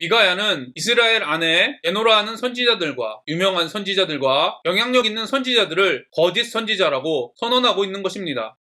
미가야는 이스라엘 안에 에노라 하는 선지자들과 유명한 선지자들과 영향력 있는 선지자들을 거짓 선지자라고 선언하고 있는 것입니다.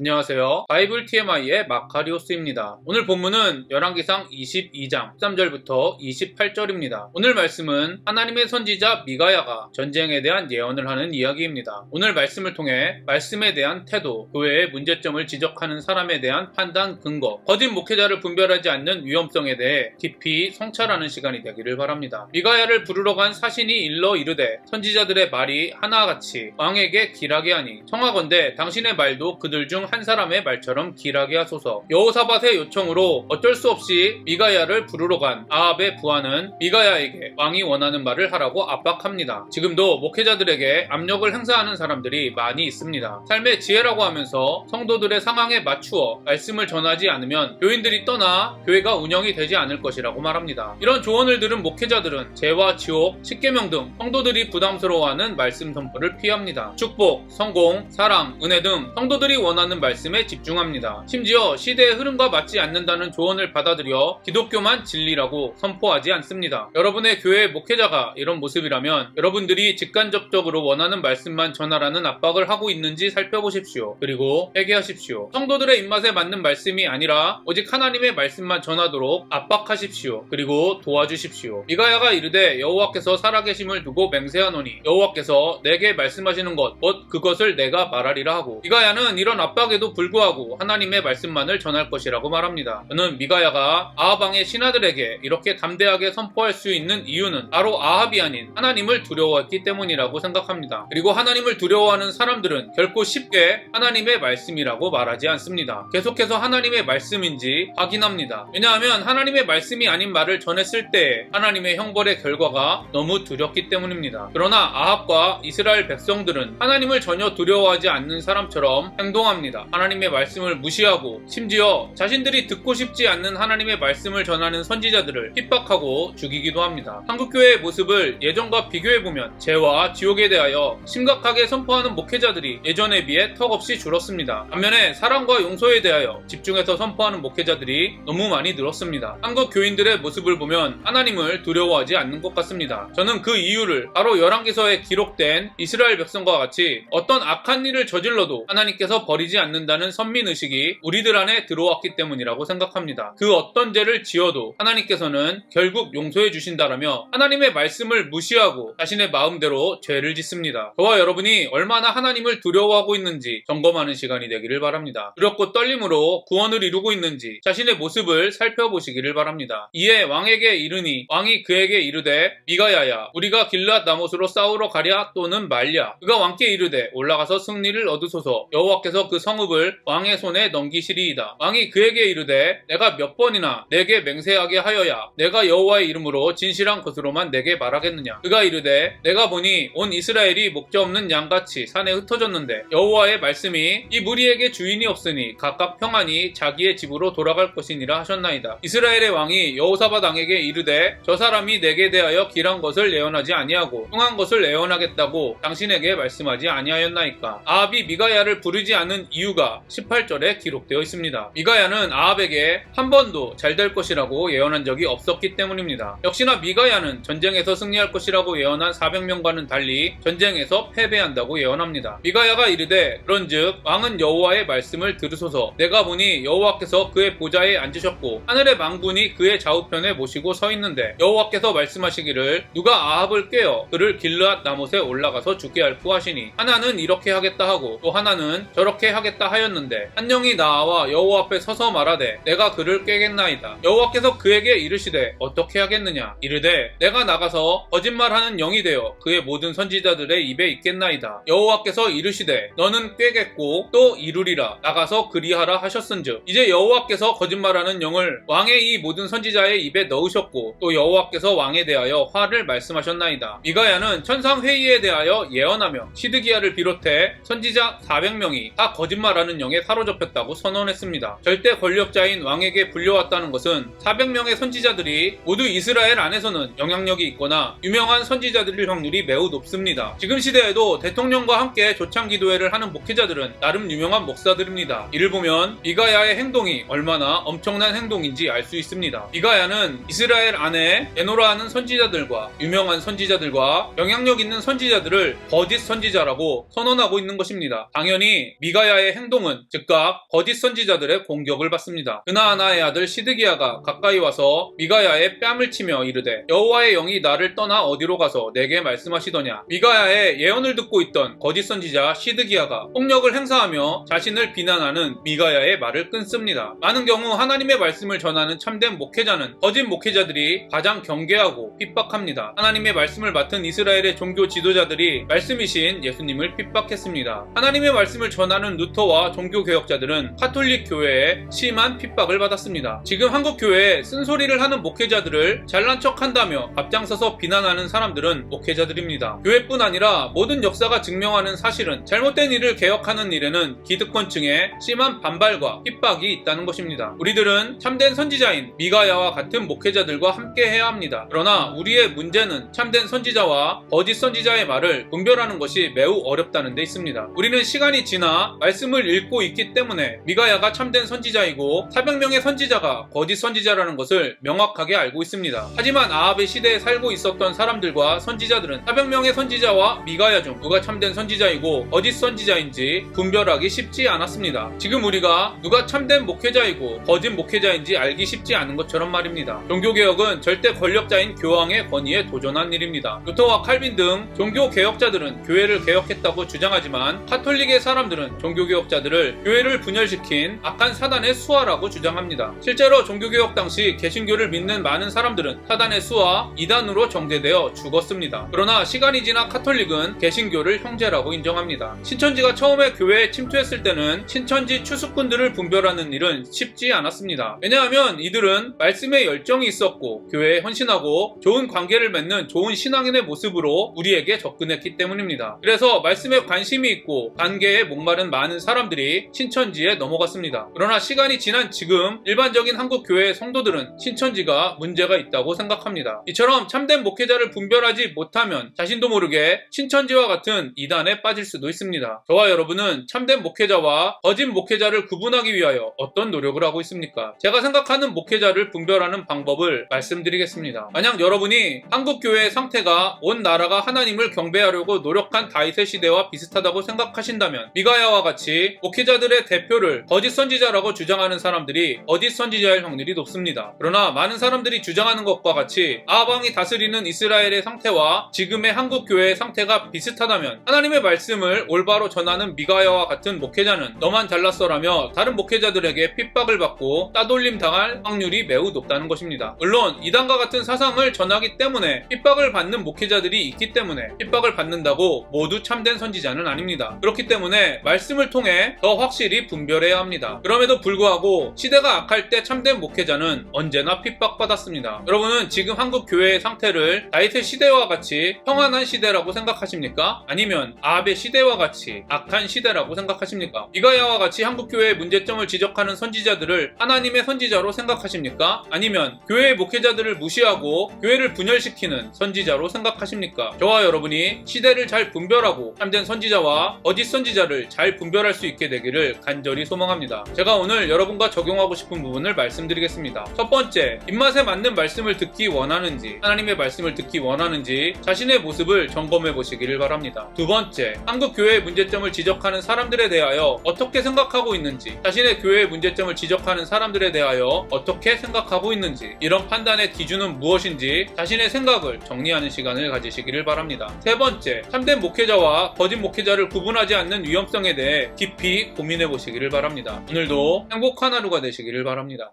안녕하세요. 바이블 TMI의 마카리오스입니다. 오늘 본문은 열왕기상 22장 13절부터 28절입니다. 오늘 말씀은 하나님의 선지자 미가야가 전쟁에 대한 예언을 하는 이야기입니다. 오늘 말씀을 통해 말씀에 대한 태도, 교회의 문제점을 지적하는 사람에 대한 판단 근거, 거짓 목회자를 분별하지 않는 위험성에 대해 깊이 성찰하는 시간이 되기를 바랍니다. 미가야를 부르러 간 사신이 일러 이르되 선지자들의 말이 하나같이 왕에게 길하게 하니 청하건대 당신의 말도 그들 중 한 사람의 말처럼 길하게 하소서. 여호사밧의 요청으로 어쩔 수 없이 미가야를 부르러 간 아합의 부하는 미가야에게 왕이 원하는 말을 하라고 압박합니다. 지금도 목회자들에게 압력을 행사하는 사람들이 많이 있습니다. 삶의 지혜라고 하면서 성도들의 상황에 맞추어 말씀을 전하지 않으면 교인들이 떠나 교회가 운영이 되지 않을 것이라고 말합니다. 이런 조언을 들은 목회자들은 죄와 지옥, 십계명 등 성도들이 부담스러워하는 말씀 선포를 피합니다. 축복, 성공, 사랑, 은혜 등 성도들이 원하는 말씀에 집중합니다. 심지어 시대의 흐름과 맞지 않는다는 조언을 받아들여 기독교만 진리라고 선포하지 않습니다. 여러분의 교회 목회자가 이런 모습이라면 여러분들이 직간접적으로 원하는 말씀만 전하라는 압박을 하고 있는지 살펴보십시오. 그리고 회개하십시오. 성도들의 입맛에 맞는 말씀이 아니라 오직 하나님의 말씀만 전하도록 압박하십시오. 그리고 도와주십시오. 미가야가 이르되 여호와께서 살아계심을 두고 맹세하노니 여호와께서 내게 말씀하시는 것 곧 그것을 내가 말하리라 하고, 미가야는 이런 압박에도 불구하고 하나님의 말씀만을 전할 것이라고 말합니다. 저는 미가야가 아합 왕의 신하들에게 이렇게 담대하게 선포할 수 있는 이유는 바로 아합이 아닌 하나님을 두려워했기 때문이라고 생각합니다. 그리고 하나님을 두려워하는 사람들은 결코 쉽게 하나님의 말씀이라고 말하지 않습니다. 계속해서 하나님의 말씀인지 확인합니다. 왜냐하면 하나님의 말씀이 아닌 말을 전했을 때 하나님의 형벌의 결과가 너무 두렵기 때문입니다. 그러나 아합과 이스라엘 백성들은 하나님을 전혀 두려워하지 않는 사람처럼 행동합니다. 하나님의 말씀을 무시하고 심지어 자신들이 듣고 싶지 않는 하나님의 말씀을 전하는 선지자들을 핍박하고 죽이기도 합니다. 한국교회의 모습을 예전과 비교해보면 죄와 지옥에 대하여 심각하게 선포하는 목회자들이 예전에 비해 턱없이 줄었습니다. 반면에 사랑과 용서에 대하여 집중해서 선포하는 목회자들이 너무 많이 늘었습니다. 한국 교인들의 모습을 보면 하나님을 두려워하지 않는 것 같습니다. 저는 그 이유를 바로 열왕기서에 기록된 이스라엘 백성과 같이 어떤 악한 일을 저질러도 하나님께서 버리지 않는다는 선민의식이 우리들 안에 들어왔기 때문이라고 생각합니다. 그 어떤 죄를 지어도 하나님께서는 결국 용서해 주신다라며 하나님의 말씀을 무시하고 자신의 마음대로 죄를 짓습니다. 저와 여러분이 얼마나 하나님을 두려워하고 있는지 점검하는 시간이 되기를 바랍니다. 두렵고 떨림으로 구원을 이루고 있는지 자신의 모습을 살펴보시기를 바랍니다. 이에 왕에게 이르니 왕이 그에게 이르되 미가야야 우리가 길르앗 라못으로 싸우러 가랴 또는 말랴. 그가 왕께 이르되 올라가서 승리를 얻으소서. 여호와께서 그 성읍을 왕의 손에 넘기시리이다. 왕이 그에게 이르되 내가 몇 번이나 내게 맹세하게 하여야 내가 여호와의 이름으로 진실한 것으로만 내게 말하겠느냐. 그가 이르되 내가 보니 온 이스라엘이 목자 없는 양같이 산에 흩어졌는데 여호와의 말씀이 이 무리에게 주인이 없으니 각각 평안히 자기의 집으로 돌아갈 것이니라 하셨나이다. 이스라엘의 왕이 여호사밧 왕에게 이르되 저 사람이 내게 대하여 길한 것을 예언하지 아니하고 흉한 것을 예언하겠다고 당신에게 말씀하지 아니하였나이까. 아합이 미가야를 부르지 않은 이유가 18절에 기록되어 있습니다. 미가야는 아합에게 한 번도 잘 될 것이라고 예언한 적이 없었기 때문입니다. 역시나 미가야는 전쟁에서 승리할 것이라고 예언한 400명과는 달리 전쟁에서 패배한다고 예언합니다. 미가야가 이르되 그런즉 왕은 여호와의 말씀을 들으소서. 내가 보니 여호와께서 그의 보좌에 앉으셨고 하늘의 만군이 그의 좌우편에 모시고 서 있는데 여호와께서 말씀하시기를 누가 아합을 꾀어 그를 길르앗 라못에 올라가서 죽게 할구 하시니 하나는 이렇게 하겠다 하고 또 하나는 저렇게 하겠다 하였는데 한 영이 나와 여호와 앞에 서서 말하되 내가 그를 꾀겠나이다. 여호와께서 그에게 이르시되 어떻게 하겠느냐. 이르되 내가 나가서 거짓말하는 영이 되어 그의 모든 선지자들의 입에 있겠나이다. 여호와께서 이르시되 너는 꾀겠고 또 이루리라. 나가서 그리하라 하셨은즉 이제 여호와께서 거짓말하는 영을 왕의 이 모든 선지자의 입에 넣으셨고 또 여호와께서 왕에 대하여 화를 말씀하셨나이다. 미가야는 천상회의에 대하여 예언하며 시드기야를 비롯해 선지자 400명이 다 거짓말 거짓말하는 영에 사로잡혔다고 선언했습니다. 절대 권력자인 왕에게 불려왔다는 것은 400명의 선지자들이 모두 이스라엘 안에서는 영향력이 있거나 유명한 선지자들일 확률이 매우 높습니다. 지금 시대에도 대통령과 함께 조창 기도회를 하는 목회자들은 나름 유명한 목사들입니다. 이를 보면 미가야의 행동이 얼마나 엄청난 행동인지 알 수 있습니다. 미가야는 이스라엘 안에 에노라하는 선지자들과 유명한 선지자들과 영향력 있는 선지자들을 거짓 선지자라고 선언하고 있는 것입니다. 당연히 미가야의 행동은 즉각 거짓 선지자들의 공격을 받습니다. 그나아나의 아들 시드기야가 가까이 와서 미가야의 뺨을 치며 이르되 여호와의 영이 나를 떠나 어디로 가서 내게 말씀하시더냐. 미가야의 예언을 듣고 있던 거짓 선지자 시드기야가 폭력을 행사하며 자신을 비난하는 미가야의 말을 끊습니다. 많은 경우 하나님의 말씀을 전하는 참된 목회자는 거짓 목회자들이 가장 경계하고 핍박합니다. 하나님의 말씀을 맡은 이스라엘의 종교 지도자들이 말씀이신 예수님을 핍박했습니다. 하나님의 말씀을 전하는 루터와 종교개혁자들은 카톨릭 교회에 심한 핍박을 받았습니다. 지금 한국 교회에 쓴소리를 하는 목회자들을 잘난 척한다며 앞장서서 비난하는 사람들은 목회자들입니다. 교회뿐 아니라 모든 역사가 증명하는 사실은 잘못된 일을 개혁하는 일에는 기득권층의 심한 반발과 핍박이 있다는 것입니다. 우리들은 참된 선지자인 미가야와 같은 목회자들과 함께 해야 합니다. 그러나 우리의 문제는 참된 선지자와 거짓 선지자의 말을 분별하는 것이 매우 어렵다는 데 있습니다. 우리는 시간이 지나 말씀을 읽고 있기 때문에 미가야가 참된 선지자이고 400명의 선지자가 거짓 선지자라는 것을 명확하게 알고 있습니다. 하지만 아합의 시대에 살고 있었던 사람들과 선지자들은 400명의 선지자와 미가야 중 누가 참된 선지자이고 거짓 선지자인지 분별하기 쉽지 않았습니다. 지금 우리가 누가 참된 목회자이고 거짓 목회자인지 알기 쉽지 않은 것처럼 말입니다. 종교개혁은 절대 권력자인 교황의 권위에 도전한 일입니다. 루터와 칼빈 등 종교개혁자들은 교회를 개혁했다고 주장하지만 카톨릭의 사람들은 종교개혁자들을 교회를 분열시킨 악한 사단의 수하라고 주장합니다. 실제로 종교개혁 당시 개신교를 믿는 많은 사람들은 사단의 수하 이단으로 정죄되어 죽었습니다. 그러나 시간이 지나 카톨릭은 개신교를 형제라고 인정합니다. 신천지가 처음에 교회에 침투했을 때는 신천지 추수꾼들을 분별하는 일은 쉽지 않았습니다. 왜냐하면 이들은 말씀에 열정이 있었고 교회에 헌신하고 좋은 관계를 맺는 좋은 신앙인의 모습으로 우리에게 접근했기 때문입니다. 그래서 말씀에 관심이 있고 관계에 목마른 많은 사람들이 신천지에 넘어갔습니다. 그러나 시간이 지난 지금 일반적인 한국 교회의 성도들은 신천지가 문제가 있다고 생각합니다. 이처럼 참된 목회자를 분별하지 못하면 자신도 모르게 신천지와 같은 이단에 빠질 수도 있습니다. 저와 여러분은 참된 목회자와 거짓 목회자를 구분하기 위하여 어떤 노력을 하고 있습니까? 제가 생각하는 목회자를 분별하는 방법을 말씀드리겠습니다. 만약 여러분이 한국 교회의 상태가 온 나라가 하나님을 경배하려고 노력한 다윗의 시대와 비슷하다고 생각하신다면 미가야와 같이 목회자들의 대표를 거짓 선지자라고 주장하는 사람들이 거짓 선지자일 확률이 높습니다. 그러나 많은 사람들이 주장하는 것과 같이 아합 왕이 다스리는 이스라엘의 상태와 지금의 한국 교회의 상태가 비슷하다면 하나님의 말씀을 올바로 전하는 미가야와 같은 목회자는 너만 잘났어라며 다른 목회자들에게 핍박을 받고 따돌림 당할 확률이 매우 높다는 것입니다. 물론 이단과 같은 사상을 전하기 때문에 핍박을 받는 목회자들이 있기 때문에 핍박을 받는다고 모두 참된 선지자는 아닙니다. 그렇기 때문에 말씀을 통해 더 확실히 분별해야 합니다. 그럼에도 불구하고 시대가 악할 때 참된 목회자는 언제나 핍박받았습니다. 여러분은 지금 한국 교회의 상태를 다윗의 시대와 같이 평안한 시대라고 생각하십니까? 아니면 아합의 시대와 같이 악한 시대라고 생각하십니까? 미가야와 같이 한국 교회의 문제점을 지적하는 선지자들을 하나님의 선지자로 생각하십니까? 아니면 교회의 목회자들을 무시하고 교회를 분열시키는 선지자로 생각하십니까? 저와 여러분이 시대를 잘 분별하고 참된 선지자와 거짓 선지자를 잘 분별할 수 있게 되기를 간절히 소망합니다. 제가 오늘 여러분과 적용하고 싶은 부분을 말씀드리겠습니다. 첫 번째, 입맛에 맞는 말씀을 듣기 원하는지, 하나님의 말씀을 듣기 원하는지 자신의 모습을 점검해 보시기를 바랍니다. 두 번째, 한국 교회의 문제점을 지적하는 사람들에 대하여 어떻게 생각하고 있는지, 자신의 교회의 문제점을 지적하는 사람들에 대하여 어떻게 생각하고 있는지, 이런 판단의 기준은 무엇인지 자신의 생각을 정리하는 시간을 가지시기를 바랍니다. 세 번째, 참된 목회자와 거짓 목회자를 구분하지 않는 위험성에 대해 깊이 고민해 보시기를 바랍니다. 오늘도 행복한 하루가 되시기를 바랍니다.